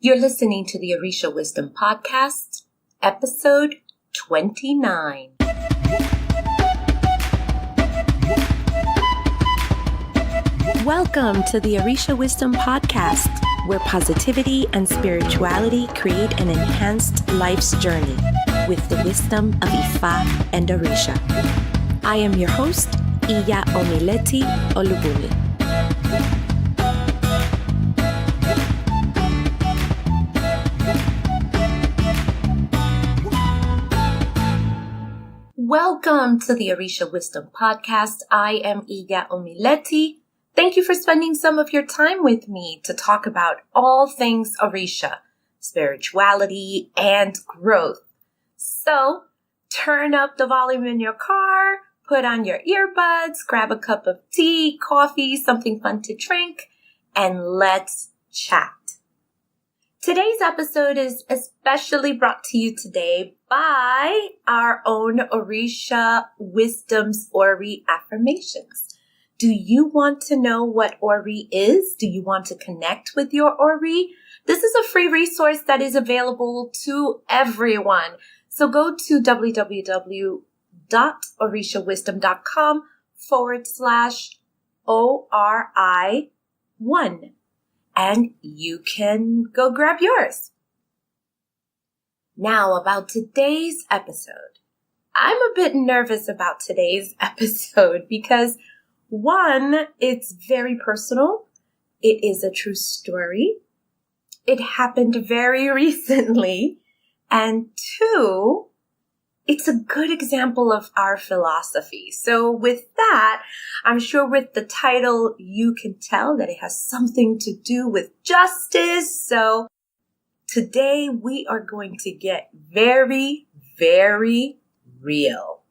You're listening to the Orisha Wisdom Podcast, episode 29. Welcome to the Orisha Wisdom Podcast, where positivity and spirituality create an enhanced life's journey with the wisdom of Ifa and Orisha. I am your host, Iya Omileti Olubumi. Welcome to the Orisha Wisdom Podcast. I am Iya Omileti. Thank you for spending some of your time with me to talk about all things Orisha, spirituality, and growth. So, turn up the volume in your car, put on your earbuds, grab a cup of tea, coffee, something fun to drink, and let's chat. Today's episode is especially brought to you today by our own Orisha Wisdom's Ori affirmations. Do you want to know what Ori is? Do you want to connect with your Ori? This is a free resource that is available to everyone. So go to www.orishawisdom.com/ORI1 and you can go grab yours. Now about today's episode. I'm a bit nervous about today's episode because one, it's very personal. It is a true story. It happened very recently. And two, it's a good example of our philosophy. So with that, I'm sure with the title, you can tell that it has something to do with justice. So today we are going to get very, very real.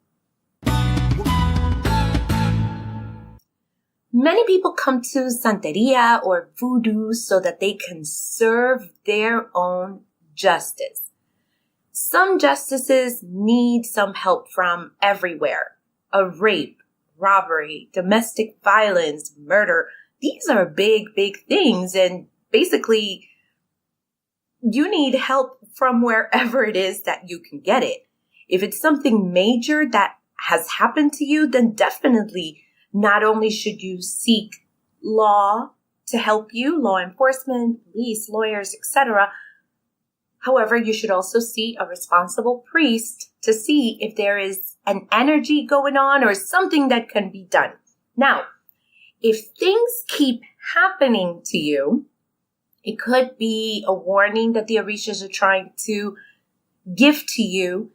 Many people come to Santeria or voodoo so that they can serve their own justice. Some justices need some help from everywhere. A rape, robbery, domestic violence, murder. These are big, big things. And basically, you need help from wherever it is that you can get it. If it's something major that has happened to you, then definitely not only should you seek law to help you, law enforcement, police, lawyers, etc. However, you should also see a responsible priest to see if there is an energy going on or something that can be done. Now, if things keep happening to you, it could be a warning that the Orishas are trying to give to you,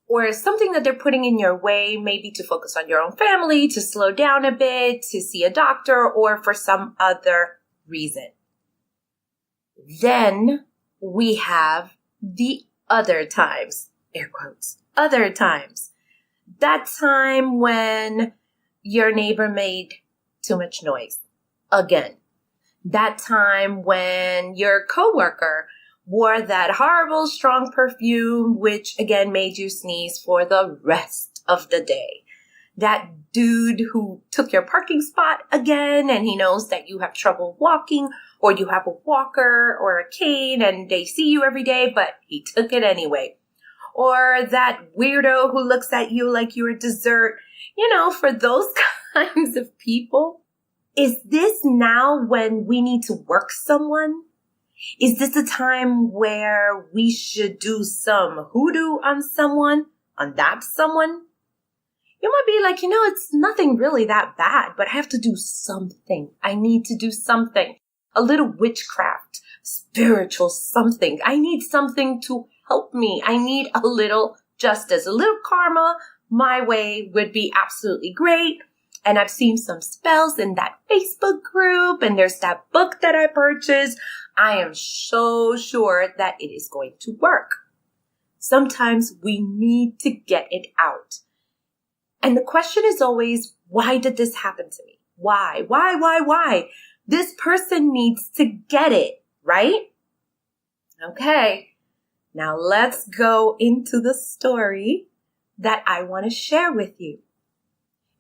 or something that they're putting in your way, maybe to focus on your own family, to slow down a bit, to see a doctor, or for some other reason. Then we have the other times, air quotes, other times. That time when your neighbor made too much noise. Again. That time when your coworker wore that horrible strong perfume, which again made you sneeze for the rest of the day. That dude who took your parking spot again, and he knows that you have trouble walking, or you have a walker or a cane and they see you every day, but he took it anyway. Or that weirdo who looks at you like you're a dessert. For those kinds of people, is this now when we need to work someone? Is this a time where we should do some hoodoo on someone, on that someone? You might be like, it's nothing really that bad, but I have to do something. I need to do something. A little witchcraft, spiritual something. I need something to help me. I need a little justice, a little karma. My way would be absolutely great. And I've seen some spells in that Facebook group, and there's that book that I purchased. I am so sure that it is going to work. Sometimes we need to get it out. And the question is always, why did this happen to me? Why? This person needs to get it, right? Okay, now let's go into the story that I want to share with you.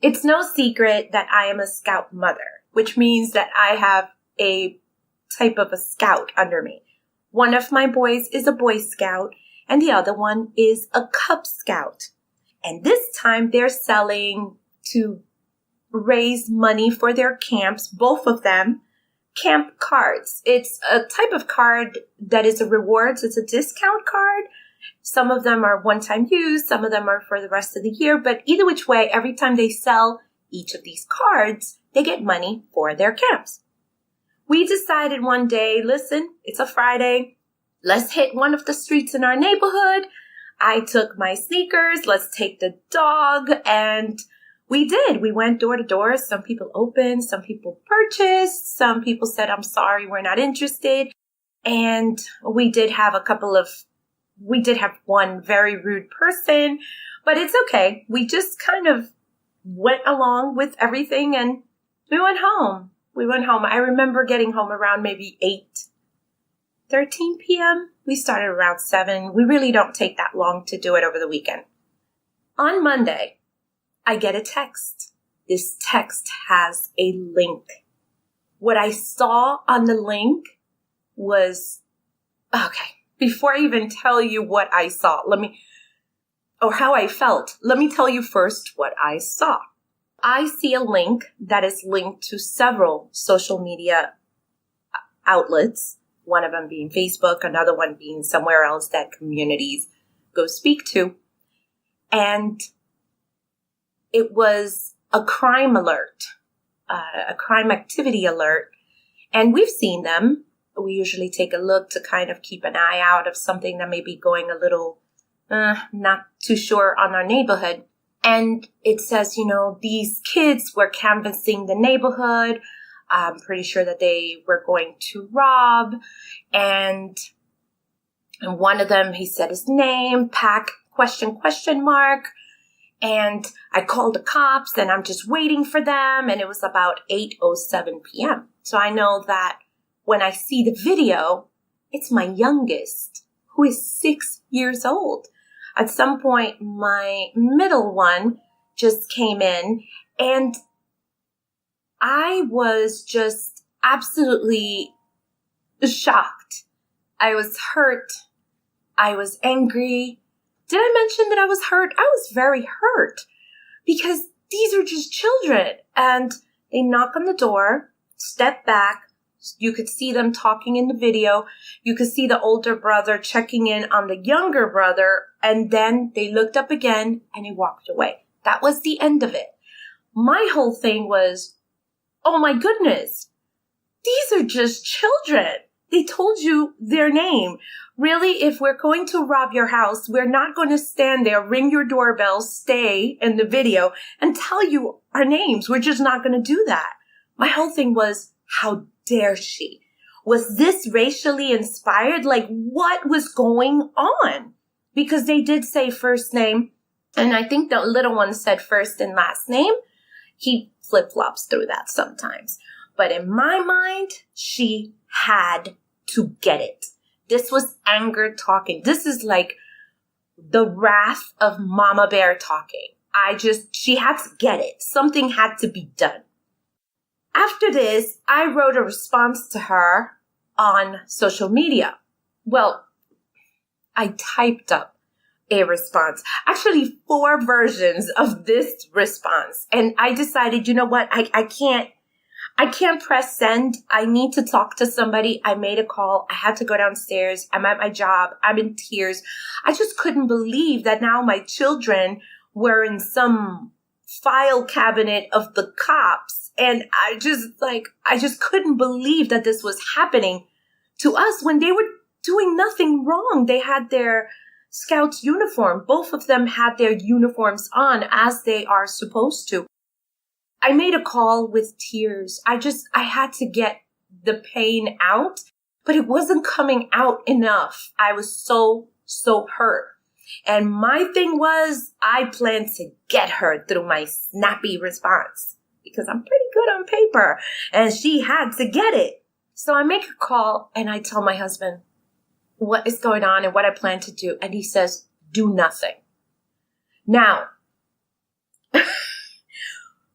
It's no secret that I am a scout mother, which means that I have a type of a scout under me. One of my boys is a Boy Scout, and the other one is a Cub Scout. And this time they're selling to raise money for their camps, both of them, camp cards. It's a type of card that is a rewards. It's a discount card. Some of them are one-time use. Some of them are for the rest of the year. But either which way, every time they sell each of these cards, they get money for their camps. We decided one day, listen, it's a Friday. Let's hit one of the streets in our neighborhood. I took my sneakers. Let's take the dog. And we did. We went door to door. Some people opened. Some people purchased. Some people said, I'm sorry, we're not interested. And we did have one very rude person, but it's okay. We just kind of went along with everything and we went home. I remember getting home around maybe 8:13 p.m. We started around 7. We really don't take that long to do it over the weekend. On Monday, I get a text. This text has a link. What I saw on the link was, okay, before I even tell you what I saw, or how I felt, let me tell you first what I saw. I see a link that is linked to several social media outlets, one of them being Facebook, another one being somewhere else that communities go speak to. And it was a crime alert, a crime activity alert. And we've seen them. We usually take a look to kind of keep an eye out of something that may be going a little not too sure on our neighborhood. And it says, these kids were canvassing the neighborhood. I'm pretty sure that they were going to rob. And one of them, he said his name, Pack, question mark. And I called the cops and I'm just waiting for them. And it was about 8:07 p.m. So I know that when I see the video, it's my youngest, who is 6 years old. At some point, my middle one just came in, and I was just absolutely shocked. I was hurt. I was angry. Did I mention that I was hurt? I was very hurt because these are just children, and they knock on the door, step back. You could see them talking in the video. You could see the older brother checking in on the younger brother. And then they looked up again and he walked away. That was the end of it. My whole thing was, oh my goodness, these are just children. They told you their name. Really, if we're going to rob your house, we're not going to stand there, ring your doorbell, stay in the video and tell you our names. We're just not going to do that. My whole thing was, how dare she? Was this racially inspired? Like, what was going on? Because they did say first name, and I think the little one said first and last name. He flip-flops through that sometimes. But in my mind, she had to get it. This was anger talking. This is like the wrath of Mama Bear talking. She had to get it. Something had to be done. After this, I wrote a response to her on social media. Well, I typed up a response, actually 4 versions of this response. And I decided, you know what? I can't press send. I need to talk to somebody. I made a call. I had to go downstairs. I'm at my job. I'm in tears. I just couldn't believe that now my children were in some file cabinet of the cops. And I just couldn't believe that this was happening to us when they were doing nothing wrong. They had their Scouts uniform. Both of them had their uniforms on as they are supposed to. I made a call with tears. I had to get the pain out, but it wasn't coming out enough. I was so hurt. And my thing was, I planned to get her through my snappy response because I'm pretty good on paper and she had to get it. So I make a call and I tell my husband what is going on and what I plan to do. And he says, do nothing. Now,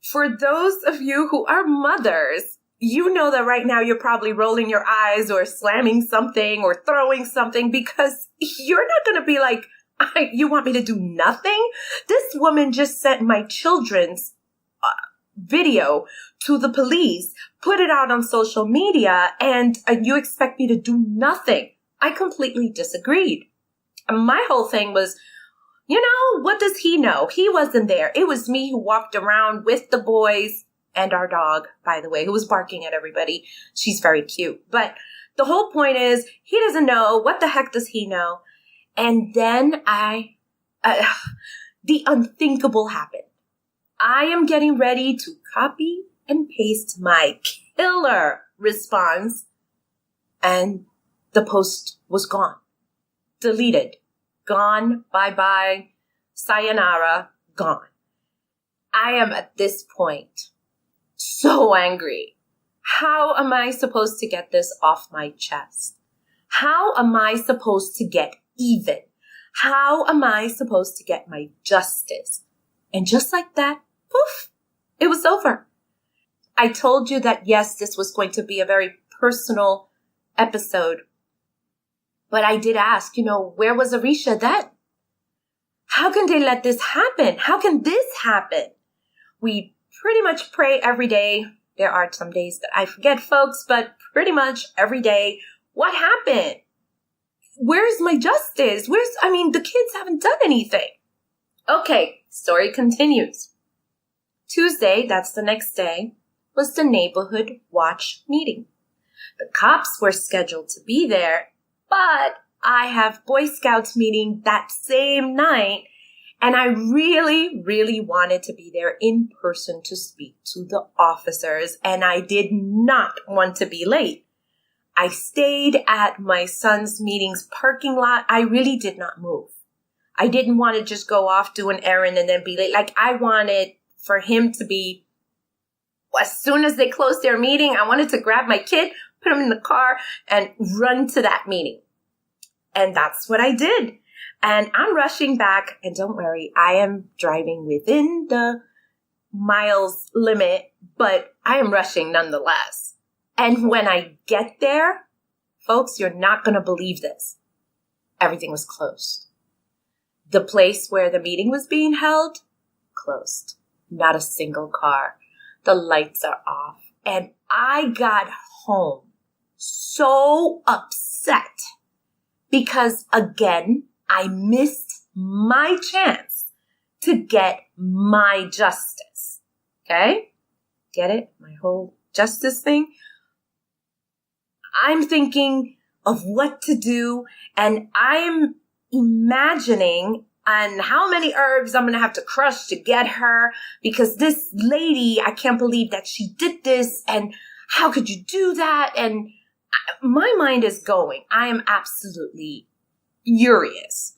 for those of you who are mothers, you know that right now you're probably rolling your eyes or slamming something or throwing something because you're not going to be like, you want me to do nothing? This woman just sent my children's video to the police, put it out on social media, and you expect me to do nothing. I completely disagreed. My whole thing was, what does he know? He wasn't there. It was me who walked around with the boys and our dog, by the way, who was barking at everybody. She's very cute. But the whole point is, he doesn't know. What the heck does he know? And then the unthinkable happened. I am getting ready to copy and paste my killer response, and the post was gone. Deleted. Gone. Bye-bye. Sayonara. Gone. I am at this point so angry. How am I supposed to get this off my chest? How am I supposed to get even? How am I supposed to get my justice? And just like that, poof, it was over. I told you that, yes, this was going to be a very personal episode. But I did ask, where was Orisha then? How can they let this happen? How can this happen? We pretty much pray every day. There are some days that I forget, folks, but pretty much every day. What happened? Where's my justice? The kids haven't done anything. Okay, story continues. Tuesday, that's the next day, was the neighborhood watch meeting. The cops were scheduled to be there, but I have Boy Scouts meeting that same night, and I really, really wanted to be there in person to speak to the officers, and I did not want to be late. I stayed at my son's meeting's parking lot. I really did not move. I didn't want to just go off, do an errand, and then be late. I wanted for him to be, as soon as they closed their meeting, I wanted to grab my kid, put him in the car, and run to that meeting. And that's what I did. And I'm rushing back. And don't worry, I am driving within the miles limit, but I am rushing nonetheless. And when I get there, folks, you're not going to believe this. Everything was closed. The place where the meeting was being held, closed. Not a single car. The lights are off. And I got home so upset because, again, I missed my chance to get my justice. Okay? Get it? My whole justice thing? I'm thinking of what to do, and I'm imagining on how many herbs I'm going to have to crush to get her, because this lady, I can't believe that she did this, and how could you do that? And my mind is going. I am absolutely furious.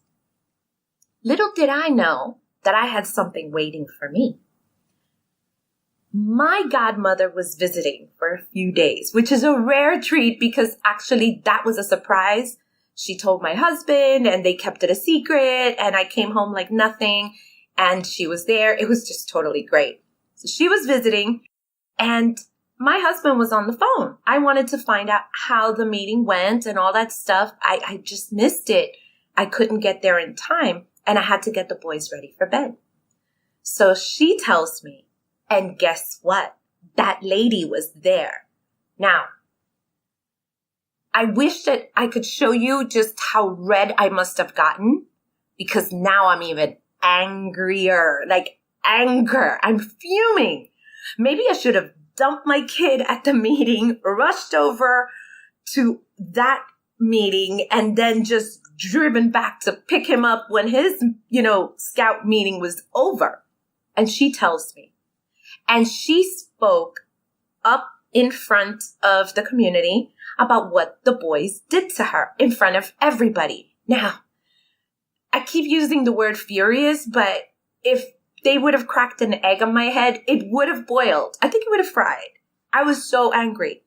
Little did I know that I had something waiting for me. My godmother was visiting for a few days, which is a rare treat because actually that was a surprise. She told my husband and they kept it a secret, and I came home like nothing, and she was there. It was just totally great. So she was visiting, and my husband was on the phone. I wanted to find out how the meeting went and all that stuff. I just missed it. I couldn't get there in time, and I had to get the boys ready for bed. So she tells me, and guess what? That lady was there. Now, I wish that I could show you just how red I must have gotten, because now I'm even angrier, like anger. I'm fuming. Maybe I should have dumped my kid at the meeting, rushed over to that meeting, and then just driven back to pick him up when his, scout meeting was over. And she tells me, and she spoke up in front of the community about what the boys did to her in front of everybody. Now, I keep using the word furious, but if they would have cracked an egg on my head, it would have boiled. I think it would have fried. I was so angry.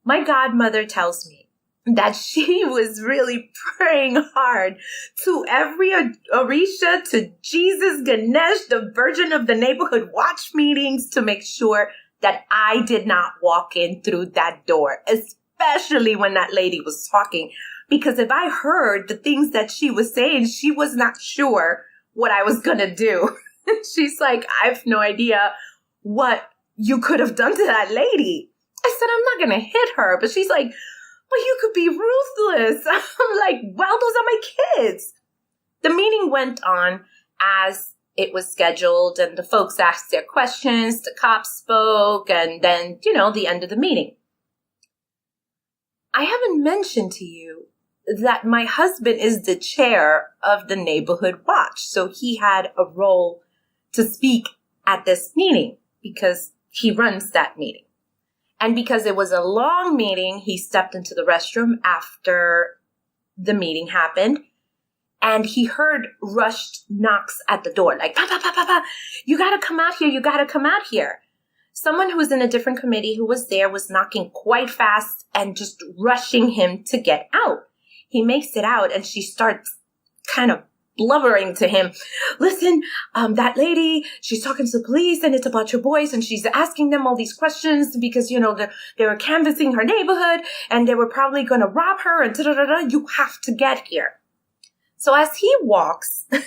My godmother tells me that she was really praying hard to every Orisha, to Jesus, Ganesh, the Virgin of the neighborhood watch meetings, to make sure that I did not walk in through that door, especially when that lady was talking. Because if I heard the things that she was saying, she was not sure what I was going to do. She's like, I have no idea what you could have done to that lady. I said, I'm not going to hit her. But she's like, but you could be ruthless. I'm like, well, those are my kids. The meeting went on as it was scheduled, and the folks asked their questions, the cops spoke, and then, the end of the meeting. I haven't mentioned to you that my husband is the chair of the neighborhood watch. So he had a role to speak at this meeting because he runs that meeting. And because it was a long meeting, he stepped into the restroom after the meeting happened. And he heard rushed knocks at the door, like, pa, pa, pa, pa, pa. You got to come out here. You got to come out here. Someone who was in a different committee who was there was knocking quite fast and just rushing him to get out. He makes it out and she starts kind of blubbering to him. Listen, that lady, she's talking to the police and it's about your boys and she's asking them all these questions because, they were canvassing her neighborhood and they were probably going to rob her and da-da-da-da. You have to get here. So as he walks, this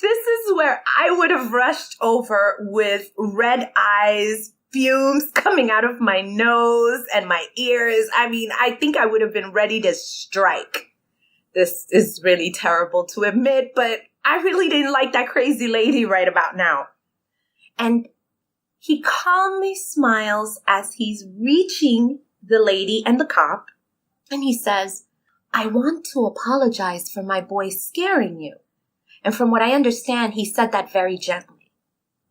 is where I would have rushed over with red eyes, fumes coming out of my nose and my ears. I mean, I think I would have been ready to strike. This is really terrible to admit, but I really didn't like that crazy lady right about now. And he calmly smiles as he's reaching the lady and the cop. And he says, I want to apologize for my boy scaring you. And from what I understand, he said that very gently.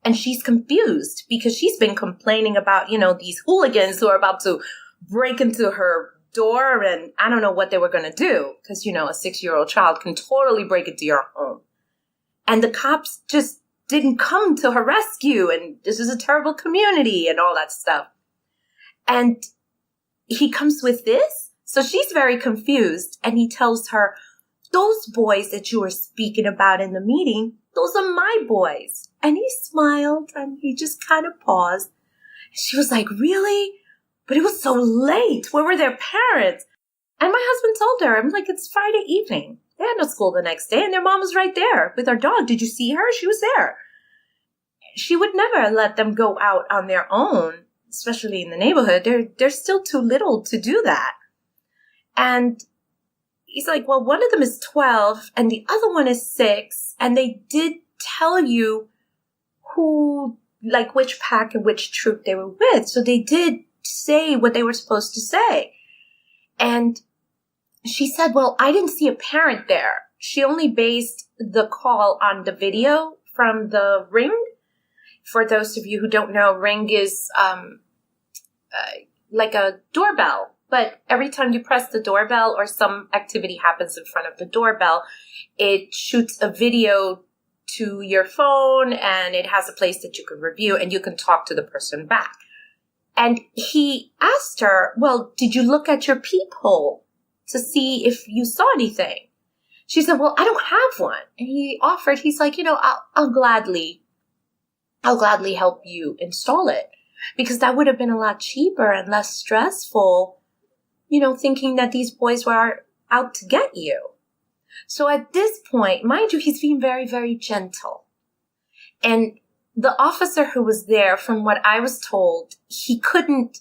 And she's confused because she's been complaining about, these hooligans who are about to break into her door. And I don't know what they were going to do because, a 6-year-old child can totally break into your home. And the cops just didn't come to her rescue. And this is a terrible community and all that stuff. And he comes with this. So she's very confused. And he tells her, those boys that you were speaking about in the meeting, those are my boys. And he smiled and he just kind of paused. She was like, really? But it was so late. Where were their parents? And my husband told her, I'm like, it's Friday evening. They had no school the next day and their mom was right there with her dog. Did you see her? She was there. She would never let them go out on their own, especially in the neighborhood. They're still too little to do that. And he's like, well, one of them is 12 and the other one is 6. And they did tell you which pack and which troop they were with. So they did say what they were supposed to say. And she said, well, I didn't see a parent there. She only based the call on the video from the Ring. For those of you who don't know, Ring is like a doorbell. But every time you press the doorbell or some activity happens in front of the doorbell, it shoots a video to your phone and it has a place that you can review and you can talk to the person back. And he asked her, well, did you look at your peephole to see if you saw anything? She said, well, I don't have one. And he offered, he's like, I'll gladly help you install it because that would have been a lot cheaper and less stressful, thinking that these boys were out to get you. So at this point, mind you, he's being very, very gentle. And the officer who was there, from what I was told, he couldn't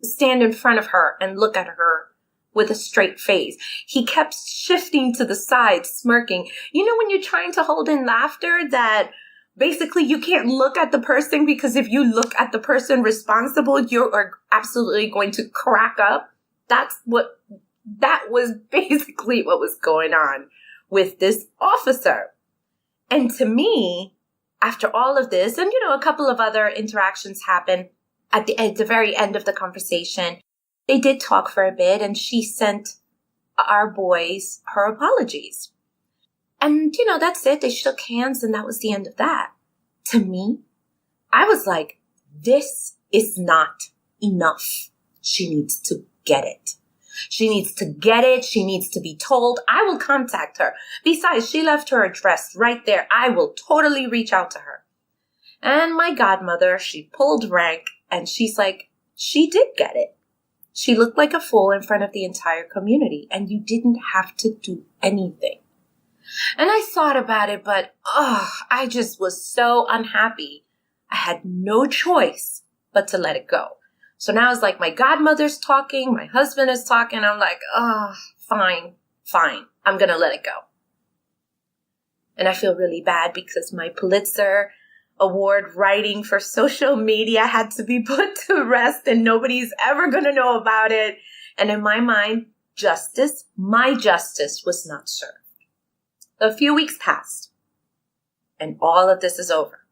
stand in front of her and look at her with a straight face. He kept shifting to the side, smirking. When you're trying to hold in laughter that basically you can't look at the person because if you look at the person responsible, you are absolutely going to crack up. That was basically what was going on with this officer. And to me, after all of this, and, a couple of other interactions happened at the very end of the conversation, they did talk for a bit and she sent our boys her apologies. And, that's it. They shook hands and that was the end of that. To me, I was like, this is not enough. She needs to get it. She needs to get it. She needs to be told. I will contact her. Besides, she left her address right there. I will totally reach out to her. And my godmother, she pulled rank and she's like, she did get it. She looked like a fool in front of the entire community and you didn't have to do anything. And I thought about it, but I just was so unhappy. I had no choice but to let it go. So now it's like my godmother's talking, my husband is talking. I'm like, fine. I'm going to let it go. And I feel really bad because my Pulitzer Award writing for social media had to be put to rest and nobody's ever going to know about it. And in my mind, my justice was not served. A few weeks passed and all of this is over.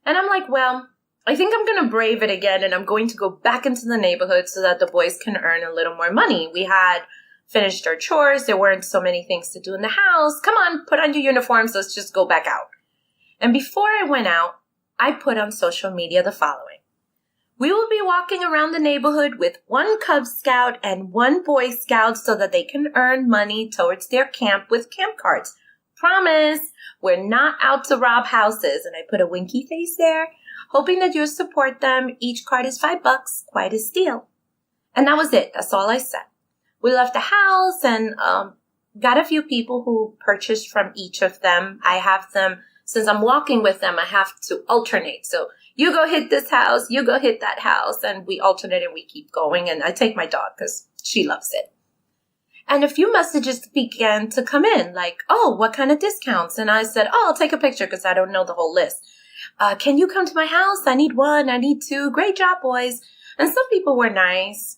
And I'm like, well, I think I'm going to brave it again and I'm going to go back into the neighborhood so that the boys can earn a little more money. We had finished our chores. There weren't so many things to do in the house. Come on, put on your uniforms. Let's just go back out. And before I went out, I put on social media the following. We will be walking around the neighborhood with one Cub Scout and one Boy Scout so that they can earn money towards their camp with camp cards. Promise, we're not out to rob houses. And I put a winky face there, hoping that you'll support them. Each card is $5, quite a steal. And that was it. That's all I said. We left the house and got a few people who purchased from each of them. I have them, since I'm walking with them, I have to alternate. So you go hit this house, you go hit that house, and we alternate and we keep going. And I take my dog because she loves it. And a few messages began to come in like, oh, what kind of discounts? And I said, oh, I'll take a picture because I don't know the whole list. Can you come to my house? I need 1, I need 2. Great job, boys. And some people were nice.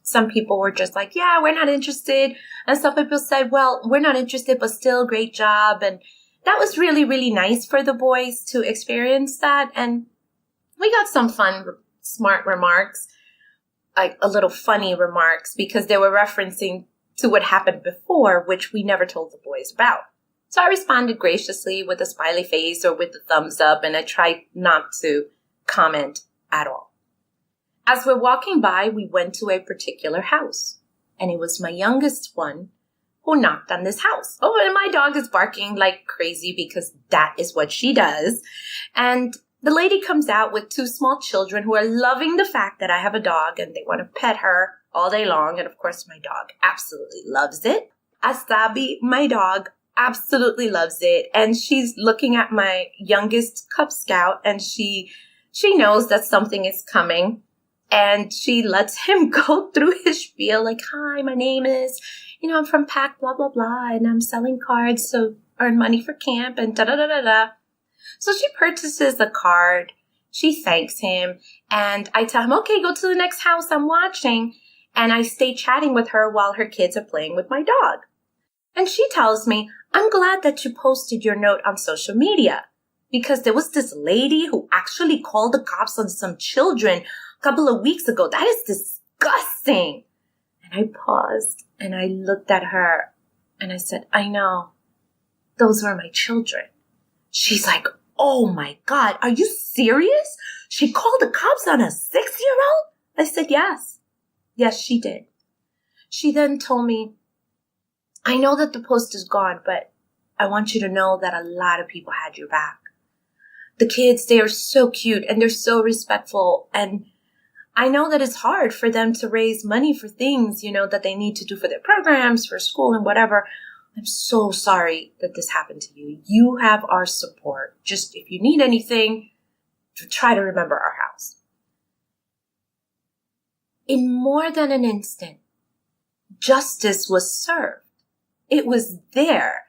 Some people were just like, yeah, we're not interested. And some people said, well, we're not interested, but still great job. And that was really, really nice for the boys to experience that. And we got some fun, smart remarks, like a little funny remarks, because they were referencing to what happened before, which we never told the boys about. So I responded graciously with a smiley face or with a thumbs up, and I tried not to comment at all. As we're walking by, we went to a particular house, and it was my youngest one who knocked on this house. Oh, and my dog is barking like crazy because that is what she does. And the lady comes out with 2 small children who are loving the fact that I have a dog and they want to pet her all day long. And of course, my dog absolutely loves it. Asabi, my dog, absolutely loves it. And she's looking at my youngest Cub Scout and she knows that something is coming. And she lets him go through his spiel like, hi, my name is, I'm from PAC, blah, blah, blah, and I'm selling cards to earn money for camp and da-da-da-da-da. So she purchases the card. She thanks him. And I tell him, okay, go to the next house I'm watching. And I stay chatting with her while her kids are playing with my dog. And she tells me, I'm glad that you posted your note on social media because there was this lady who actually called the cops on some children a couple of weeks ago. That is disgusting. And I paused and I looked at her and I said, I know. Those were my children. She's like, oh my God, are you serious? She called the cops on a 6-year-old? I said, yes. Yes, she did. She then told me, I know that the post is gone, but I want you to know that a lot of people had your back. The kids, they are so cute and they're so respectful. And I know that it's hard for them to raise money for things, that they need to do for their programs, for school and whatever. I'm so sorry that this happened to you. You have our support. Just if you need anything, try to remember our house. In more than an instant, justice was served. It was there.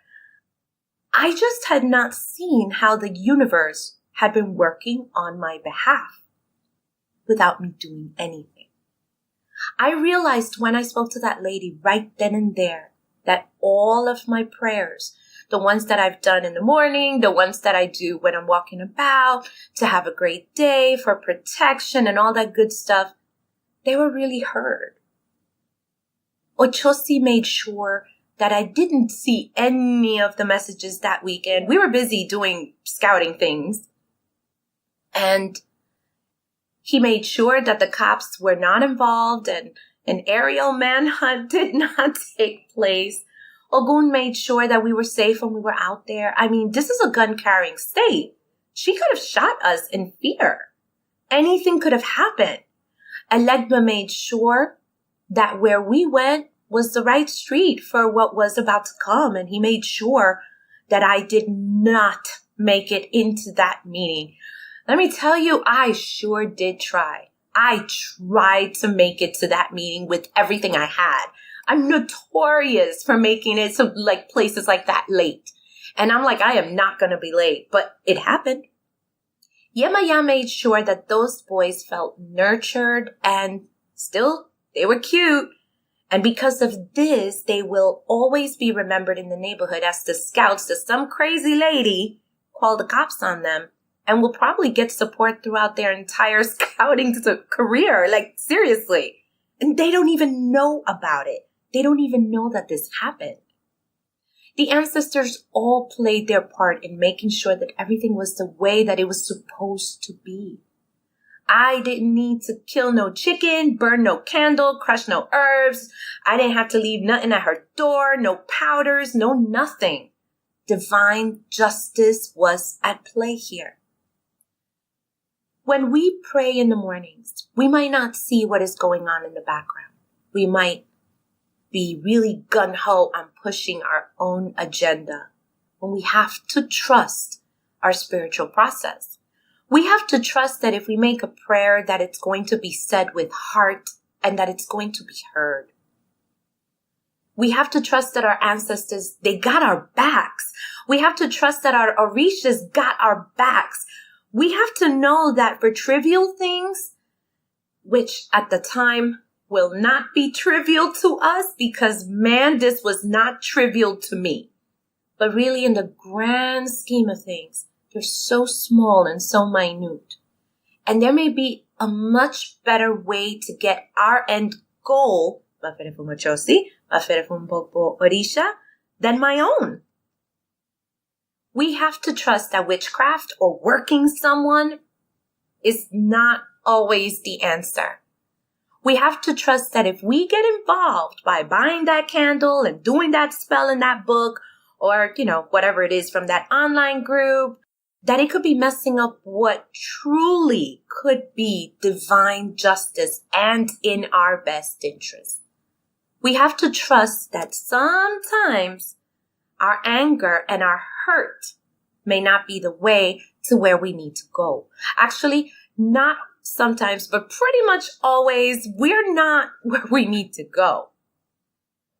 I just had not seen how the universe had been working on my behalf without me doing anything. I realized when I spoke to that lady right then and there that all of my prayers, the ones that I've done in the morning, the ones that I do when I'm walking about, to have a great day, for protection and all that good stuff, they were really heard. Ochosi made sure that I didn't see any of the messages that weekend. We were busy doing scouting things. And he made sure that the cops were not involved and an aerial manhunt did not take place. Ogun made sure that we were safe when we were out there. I mean, this is a gun-carrying state. She could have shot us in fear. Anything could have happened. Elegba made sure that where we went was the right street for what was about to come. And he made sure that I did not make it into that meeting. Let me tell you, I sure did try. I tried to make it to that meeting with everything I had. I'm notorious for making it to places like that late. And I'm like, I am not going to be late, but it happened. Yemaya made sure that those boys felt nurtured and still they were cute. And because of this, they will always be remembered in the neighborhood as the scouts that some crazy lady called the cops on them and will probably get support throughout their entire scouting career. Seriously. And they don't even know about it. They don't even know that this happened. The ancestors all played their part in making sure that everything was the way that it was supposed to be. I didn't need to kill no chicken, burn no candle, crush no herbs. I didn't have to leave nothing at her door, no powders, no nothing. Divine justice was at play here. When we pray in the mornings, we might not see what is going on in the background. We might be really gung-ho on pushing our own agenda when we have to trust our spiritual process. We have to trust that if we make a prayer, that it's going to be said with heart and that it's going to be heard. We have to trust that our ancestors, they got our backs. We have to trust that our Orishas got our backs. We have to know that for trivial things, which at the time will not be trivial to us because, man, this was not trivial to me. But really, in the grand scheme of things, they're so small and so minute. And there may be a much better way to get our end goal, Orisha, than my own. We have to trust that witchcraft or working someone is not always the answer. We have to trust that if we get involved by buying that candle and doing that spell in that book or, whatever it is from that online group, that it could be messing up what truly could be divine justice and in our best interest. We have to trust that sometimes our anger and our hurt may not be the way to where we need to go. Actually, not sometimes, but pretty much always, we're not where we need to go.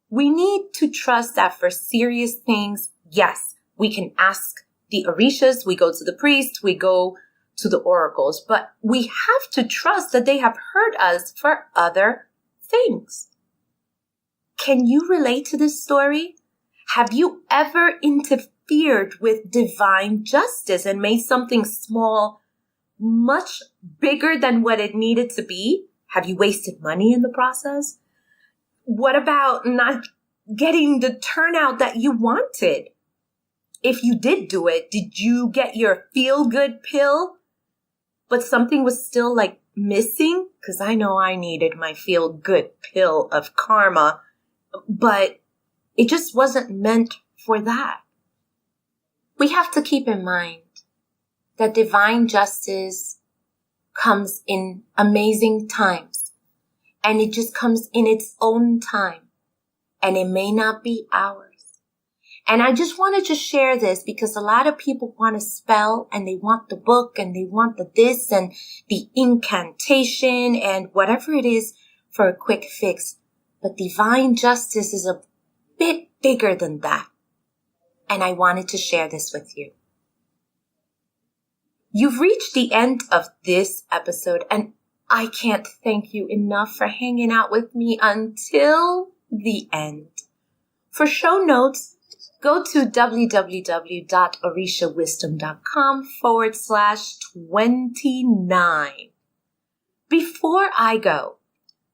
We need to trust that for serious things, yes, we can ask the Orishas, we go to the priest, we go to the oracles, but we have to trust that they have heard us for other things. Can you relate to this story? Have you ever interfered with divine justice and made something small much bigger than what it needed to be? Have you wasted money in the process? What about not getting the turnout that you wanted? If you did do it, did you get your feel-good pill, but something was still missing? Because I know I needed my feel-good pill of karma, but it just wasn't meant for that. We have to keep in mind that divine justice comes in amazing times, and it just comes in its own time, and it may not be ours. And I just wanted to share this because a lot of people want to spell and they want the book and they want the this and the incantation and whatever it is for a quick fix. But divine justice is a bit bigger than that. And I wanted to share this with you. You've reached the end of this episode, and I can't thank you enough for hanging out with me until the end. For show notes, go to www.orishawisdom.com/29. Before I go,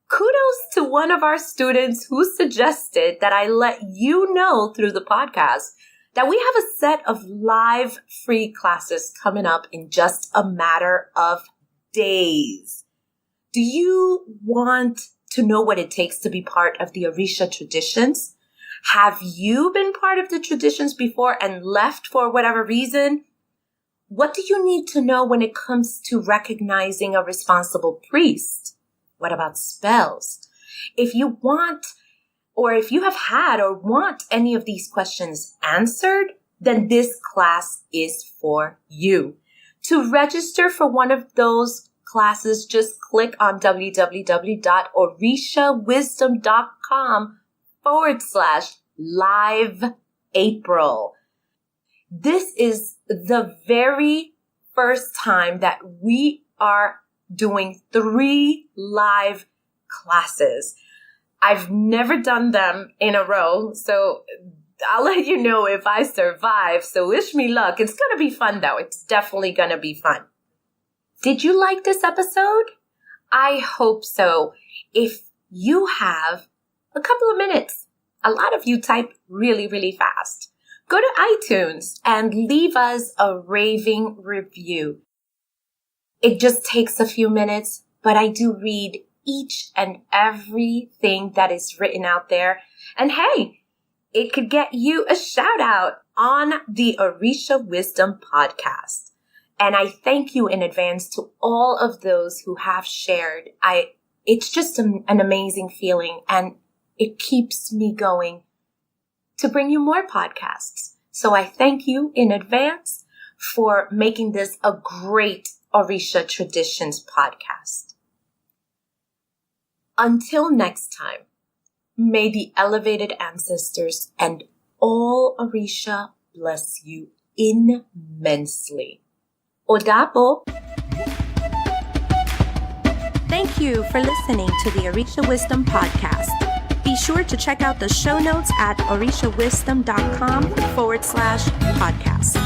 kudos to one of our students who suggested that I let you know through the podcast that we have a set of live free classes coming up in just a matter of days. Do you want to know what it takes to be part of the Orisha traditions? Have you been part of the traditions before and left for whatever reason? What do you need to know when it comes to recognizing a responsible priest? What about spells? If you want, or if you have had or want any of these questions answered, then this class is for you. To register for one of those classes, just click on www.orishawisdom.com/live April. This is the very first time that we are doing 3 live classes. I've never done them in a row, so I'll let you know if I survive. So wish me luck. It's going to be fun, though. It's definitely going to be fun. Did you like this episode? I hope so. If you have a couple of minutes, a lot of you type really, really fast. Go to iTunes and leave us a raving review. It just takes a few minutes, but I do read each and everything that is written out there. And hey, it could get you a shout out on the Orisha Wisdom podcast. And I thank you in advance to all of those who have shared. It's just an amazing feeling, and it keeps me going to bring you more podcasts. So I thank you in advance for making this a great Orisha Traditions podcast. Until next time, may the elevated ancestors and all Orisha bless you immensely. Odabo. Thank you for listening to the Orisha Wisdom podcast. Be sure to check out the show notes at orishawisdom.com/podcast.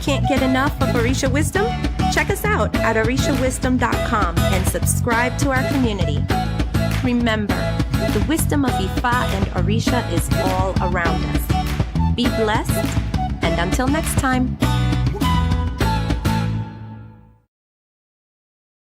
Can't get enough of Orisha Wisdom? Check us out at orishawisdom.com and subscribe to our community. Remember, the wisdom of Ifa and Orisha is all around us. Be blessed, and until next time.